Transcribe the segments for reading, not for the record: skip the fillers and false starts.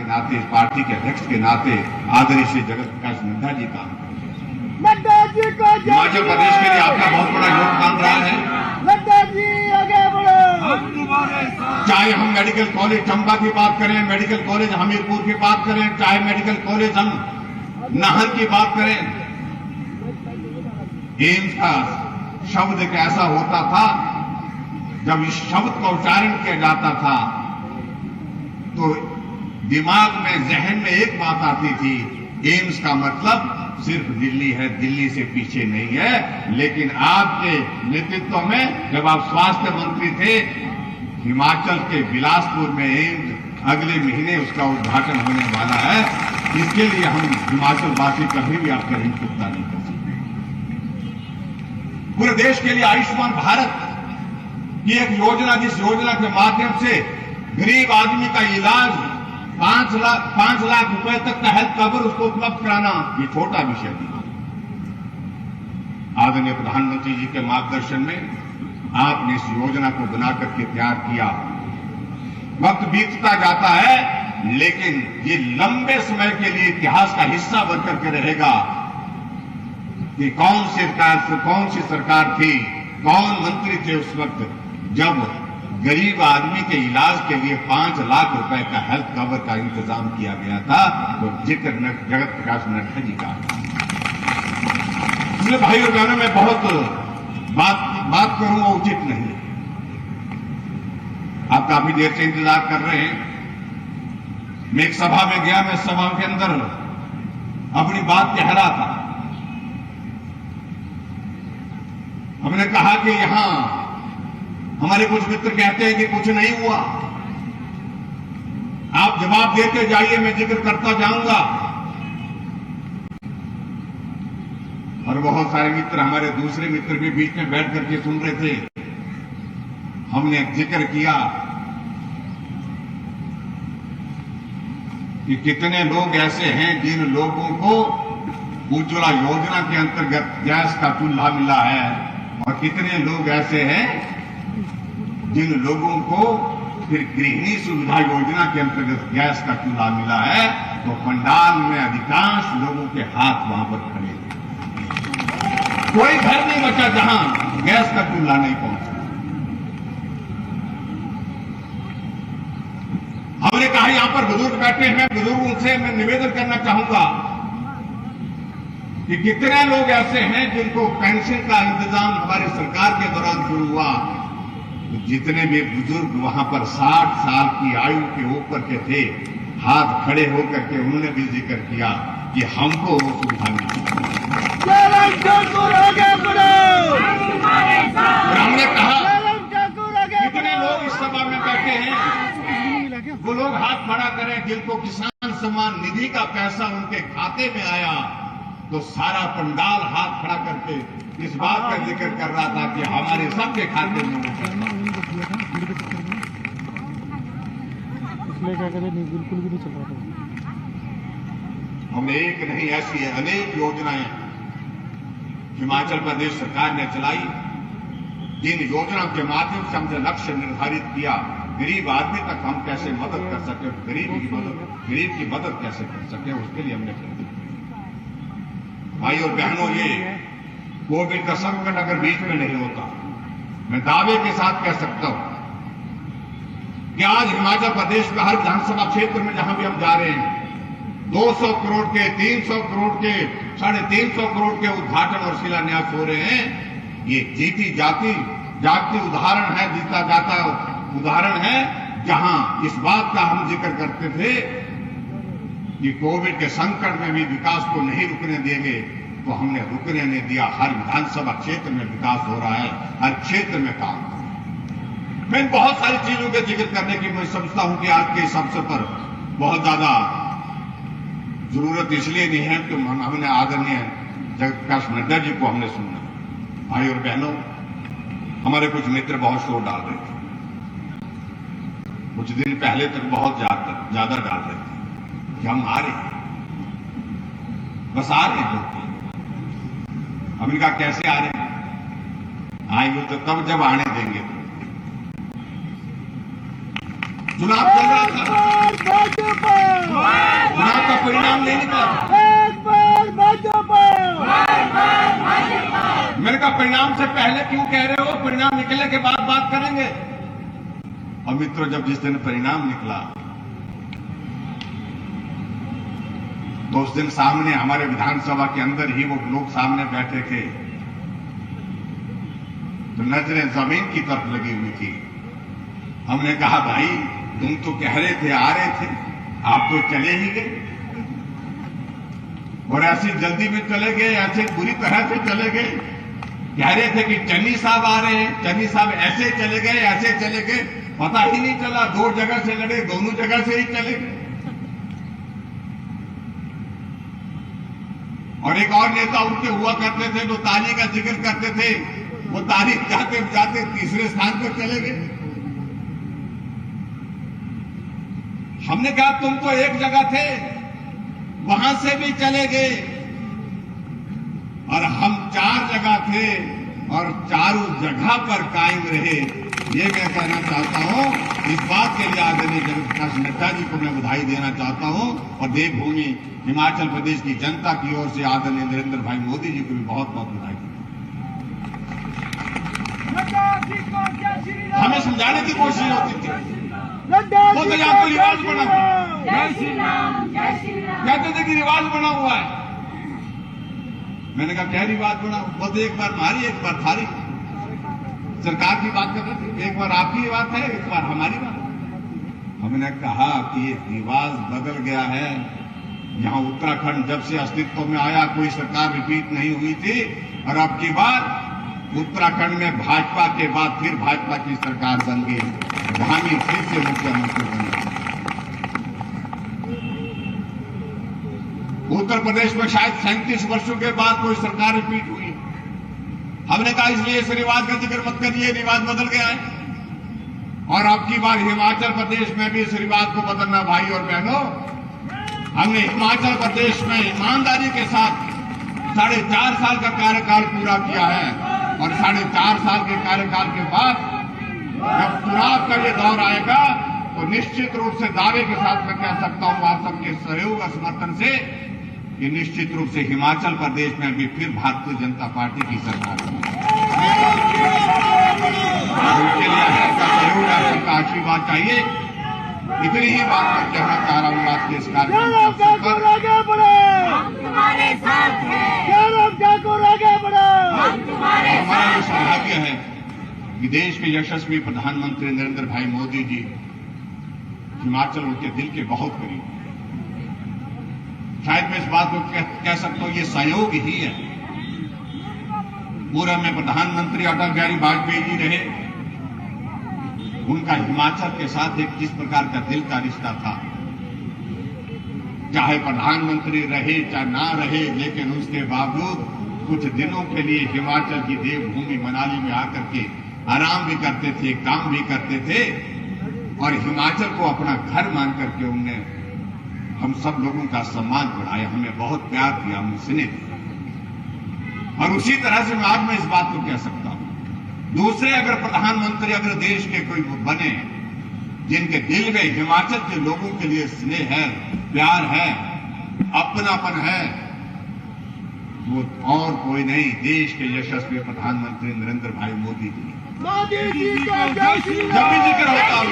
के नाते, इस पार्टी के अध्यक्ष के नाते आदरणीय श्री जगत प्रकाश नड्डा जी काम नड्डा जी को हिमाचल प्रदेश के लिए आपका बहुत बड़ा योगदान रहा है। नड्डा जी आगे बढ़ो। चाहे हम मेडिकल कॉलेज चंबा की बात करें, मेडिकल कॉलेज हमीरपुर की बात करें, चाहे मेडिकल कॉलेज हम नाहन की बात करें, एम्स का शब्द एक ऐसा होता था, जब इस शब्द का उच्चारण किया जाता था तो दिमाग में, जहन में एक बात आती थी, एम्स का मतलब सिर्फ दिल्ली है, दिल्ली से पीछे नहीं है। लेकिन आपके नेतृत्व में जब आप स्वास्थ्य मंत्री थे, हिमाचल के बिलासपुर में एम्स अगले महीने उसका उद्घाटन होने वाला है। इसके लिए हम हिमाचल वासी कभी भी आपका ऋण चुकता नहीं कर सकते। पूरे देश के लिए आयुष्मान भारत की एक योजना, जिस योजना के माध्यम से गरीब आदमी का इलाज 5 लाख रुपए तक का हेल्थ कवर उसको उपलब्ध कराना, ये छोटा विषय नहीं। आदरणीय प्रधानमंत्री जी के मार्गदर्शन में आपने इस योजना को बनाकर के तैयार किया। वक्त बीतता जाता है, लेकिन ये लंबे समय के लिए इतिहास का हिस्सा बनकर के रहेगा कि कौन सी सरकार थी, कौन मंत्री थे उस वक्त जब गरीब आदमी के इलाज के लिए 5 लाख रुपए का हेल्थ कवर का इंतजाम किया गया था। तो जिक्र जगत प्रकाश नड्डा जी का। इसलिए भाई और बहनों, मैं बहुत बात करूं वो उचित नहीं। आप काफी देर से इंतजार कर रहे हैं। मैं एक सभा में गया, मैं सभा के अंदर अपनी बात कह रहा था। हमने कहा कि यहां हमारे कुछ मित्र कहते हैं कि कुछ नहीं हुआ। आप जवाब देते जाइए, मैं जिक्र करता जाऊंगा। और बहुत सारे मित्र, हमारे दूसरे मित्र भी बीच में बैठ करके सुन रहे थे। हमने जिक्र किया कि कितने लोग ऐसे हैं जिन लोगों को उज्ज्वला योजना के अंतर्गत गैस का चूल्हा मिला है, और कितने लोग ऐसे हैं जिन लोगों को फिर गृहिणी सुविधा योजना के अंतर्गत गैस का चूल्हा मिला है। तो पंडाल में अधिकांश लोगों के हाथ वहां पर खड़े हैं। कोई घर नहीं बचा जहां गैस का चूल्हा नहीं पहुंचा। हमने कहा यहां पर बुजुर्ग बैठे हैं, बुजुर्गों से मैं निवेदन करना चाहूंगा कि कितने लोग ऐसे हैं जिनको पेंशन का इंतजाम हमारी सरकार के दौरान शुरू हुआ। तो जितने भी बुजुर्ग वहां पर 60 साल की आयु के ऊपर के थे, हाथ खड़े होकर के उन्होंने भी जिक्र किया कि हमको वो सुविधा मिली। और हमने कहा कितने लोग इस सभा में बैठे हैं, वो लोग हाथ खड़ा करें जिनको किसान सम्मान निधि का पैसा उनके खाते में आया। तो सारा पंडाल हाथ खड़ा करके इस बात का जिक्र कर रहा था कि हमारे सबके खाते में बिल्कुल भी नहीं चल रहा था। हमने एक नहीं, ऐसी है अनेक योजनाएं हिमाचल प्रदेश सरकार ने चलाई, जिन योजनाओं के माध्यम से हमने लक्ष्य निर्धारित किया, गरीब आदमी तक हम कैसे मदद कर सके, गरीब की मदद कैसे कर सके, उसके लिए हमने किया। भाई और बहनों, ये कोविड का संकट अगर बीच में नहीं होता, मैं दावे के साथ कह सकता हूं कि आज हिमाचल प्रदेश में हर विधानसभा क्षेत्र में जहां भी हम जा रहे हैं, 200 करोड़ के, 300 करोड़ के, 350 करोड़ के उद्घाटन और शिलान्यास हो रहे हैं। ये जीती जागती उदाहरण है, जीता जाता उदाहरण है, जहां इस बात का हम जिक्र करते थे कि कोविड के संकट में भी विकास को नहीं रुकने देंगे, तो हमने रुकने नहीं दिया। हर विधानसभा क्षेत्र में विकास हो रहा है, हर क्षेत्र में काम हो रहा है। मैं बहुत सारी चीजों के जिक्र करने की मैं समझता हूं कि आज के इस अवसर पर बहुत ज्यादा जरूरत इसलिए नहीं है कि हमने आदरणीय जगत प्रकाश नड्डा जी को हमने सुना। भाई और बहनों, हमारे कुछ मित्र बहुत शोर डाल रहे थे, कुछ दिन पहले तक बहुत ज्यादा डाल रहे थे कि हम आ रहे हैं, बस आ रहे हैं। अब इनका कैसे आ रहे हैं? आएंगे तो तब जब आने देंगे। चुनाव चल रहा था, कहा परिणाम से पहले क्यों कह रहे हो, परिणाम निकलने के बाद बात करेंगे। और मित्रों, जब जिस दिन परिणाम निकला तो उस दिन सामने हमारे विधानसभा के अंदर ही वो लोग सामने बैठे थे, तो नजरें जमीन की तरफ लगी हुई थी। हमने कहा भाई तुम तो कह रहे थे, आ रहे थे, आप तो चले ही गए, और ऐसी जल्दी में चले गए, ऐसे बुरी तरह से चले गए। कह रहे थे कि चन्नी साहब आ रहे हैं, चन्नी साहब ऐसे चले गए, ऐसे चले गए, पता ही नहीं चला। दो जगह से लड़े, दोनों जगह से ही चले गए। और एक और नेता उनके हुआ करते थे जो ताली का जिक्र करते थे, वो ताली जाते जाते तीसरे स्थान पर चले गए। हमने कहा तुम तो एक जगह थे, वहां से भी चले गए, और हम 4 जगह थे और चारों जगह पर कायम रहे। ये मैं कहना चाहता हूं। इस बात के लिए आदरणीय जगत प्रकाश नड्डा जी को मैं बधाई देना चाहता हूं, और देवभूमि हिमाचल प्रदेश की जनता की ओर से आदरणीय नरेंद्र भाई मोदी जी को भी बहुत बहुत बधाई देता हूं। हमें समझाने की कोशिश होती थी, वो तो यहाँ तो रिवाज बना हुआ, कहते थे कि रिवाज बना हुआ है। मैंने कहा क्या रिवाज बना? बोलते एक बार मारी, एक बार थारी। सरकार की बात कर रहे थे, एक बार आपकी बात है, एक बार हमारी बात। हमने कहा कि ये रिवाज बदल गया है। यहां उत्तराखंड जब से अस्तित्व में आया कोई सरकार रिपीट नहीं हुई थी, और अब की बार उत्तराखंड में भाजपा के बाद फिर भाजपा की सरकार बन गई, धामी फिर से मुख्यमंत्री बन गए। उत्तर प्रदेश में शायद 37 वर्षों के बाद कोई सरकार रिपीट हुई। हमने कहा इसलिए इस रिवाज का जिक्र मत करिए, रिवाज बदल गया है। और अब की बार हिमाचल प्रदेश में भी इस रिवाज को बदलना। भाई और बहनों, हमने हिमाचल प्रदेश में ईमानदारी के साथ 4.5 साल का कार्यकाल पूरा किया है, और 4.5 साल के कार्यकाल के बाद जब चुनाव का ये दौर आएगा तो निश्चित रूप से दावे के साथ मैं कह सकता हूं आप सबके सहयोग और समर्थन से कि निश्चित रूप से हिमाचल प्रदेश में भी फिर भारतीय जनता पार्टी की सरकार होगी। उसके लिए आप सबका सहयोग, आप सबका आशीर्वाद चाहिए। इतनी ही बात मैं कहना चाह रहा हूँ आज के इस कार्यक्रम हमारा ये सौभाग्य है कि देश के यशस्वी प्रधानमंत्री नरेंद्र भाई मोदी जी हिमाचल उनके दिल के बहुत करीब हैं। शायद मैं इस बात को कह सकता हूं ये संयोग ही है। पूर्व में प्रधानमंत्री अटल बिहारी वाजपेयी जी रहे, उनका हिमाचल के साथ एक किस प्रकार का दिल का रिश्ता था। चाहे प्रधानमंत्री रहे चाहे ना रहे, लेकिन उसके बावजूद कुछ दिनों के लिए हिमाचल की देवभूमि मनाली में आकर के आराम भी करते थे, काम भी करते थे, और हिमाचल को अपना घर मान करके उनने हम सब लोगों का सम्मान बढ़ाया, हमें बहुत प्यार दिया, हमें स्नेह दिया। और उसी तरह से आज मैं इस बात को कह सकता हूं, दूसरे अगर प्रधानमंत्री अगर देश के कोई बने जिनके दिल में हिमाचल के लोगों के लिए स्नेह है, प्यार है, अपनापन है, वो और कोई नहीं, देश के यशस्वी प्रधानमंत्री नरेंद्र भाई मोदी जी। जब भी जिक्र होता है,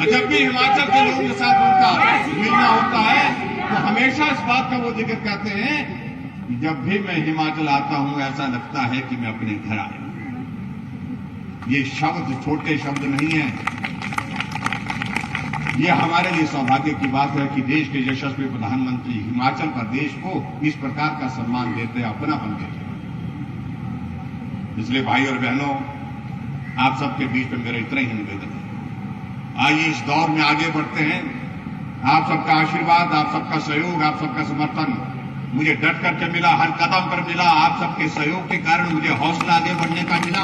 जब भी हिमाचल के लोगों के साथ उनका मिलना होता है, तो हमेशा इस बात का वो जिक्र कहते हैं कि जब भी मैं हिमाचल आता हूं ऐसा लगता है कि मैं अपने घर आया। ये शब्द छोटे शब्द नहीं है, ये हमारे लिए सौभाग्य की बात है कि देश के यशस्वी प्रधानमंत्री हिमाचल प्रदेश को इस प्रकार का सम्मान देते हैं, अपनापन देते हैं। इसलिए भाई और बहनों, आप सबके बीच में मेरा इतना ही निवेदन है, आइए इस दौर में आगे बढ़ते हैं। आप सबका आशीर्वाद, आप सबका सहयोग, आप सबका समर्थन मुझे डट करके मिला, हर कदम पर मिला। आप सबके सहयोग के कारण मुझे हौसला आगे बढ़ने का मिला,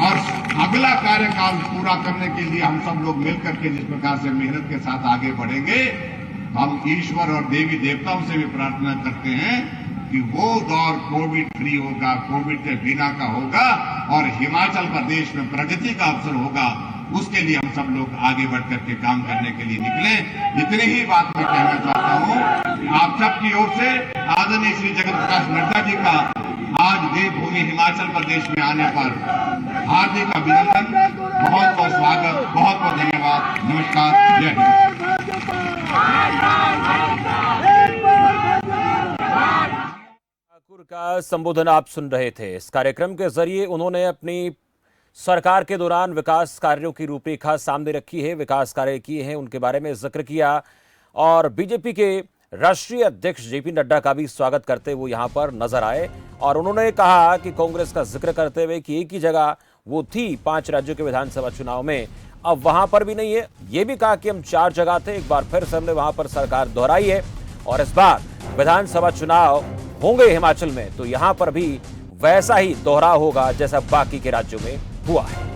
और अगला कार्यकाल पूरा करने के लिए हम सब लोग मिलकर के जिस प्रकार से मेहनत के साथ आगे बढ़ेंगे, हम ईश्वर और देवी देवताओं से भी प्रार्थना करते हैं कि वो दौर कोविड फ्री होगा, कोविड के बिना का होगा, और हिमाचल प्रदेश में प्रगति का अवसर होगा। उसके लिए हम सब लोग आगे बढ़ करके काम करने के लिए निकले। इतनी ही बात मैं कहना चाहता हूं। आप सबकी ओर से आदरणीय श्री जगत प्रकाश नड्डा जी का आज देवभूमि हिमाचल प्रदेश में आने पर हार्दिक अभिनंदन, बहुत बहुत स्वागत, बहुत बहुत धन्यवाद, नमस्कार, जय हिंद। ठाकुर का संबोधन आप सुन रहे थे। इस कार्यक्रम के जरिए उन्होंने अपनी सरकार के दौरान विकास कार्यों की रूपरेखा सामने रखी है, विकास कार्य किए हैं, उनके बारे में जिक्र किया और बीजेपी के राष्ट्रीय अध्यक्ष जेपी नड्डा का भी स्वागत करते हुए यहां पर नजर आए और उन्होंने कहा कि कांग्रेस का जिक्र करते हुए कि एक ही जगह वो थी 5 राज्यों के विधानसभा चुनाव में, अब वहां पर भी नहीं है। ये भी कहा कि हम 4 जगह थे, एक बार फिर से हमने वहां पर सरकार दोहराई है और इस बार विधानसभा चुनाव होंगे हिमाचल में तो यहां पर भी वैसा ही दोहराव होगा जैसा बाकी के राज्यों में हुआ है।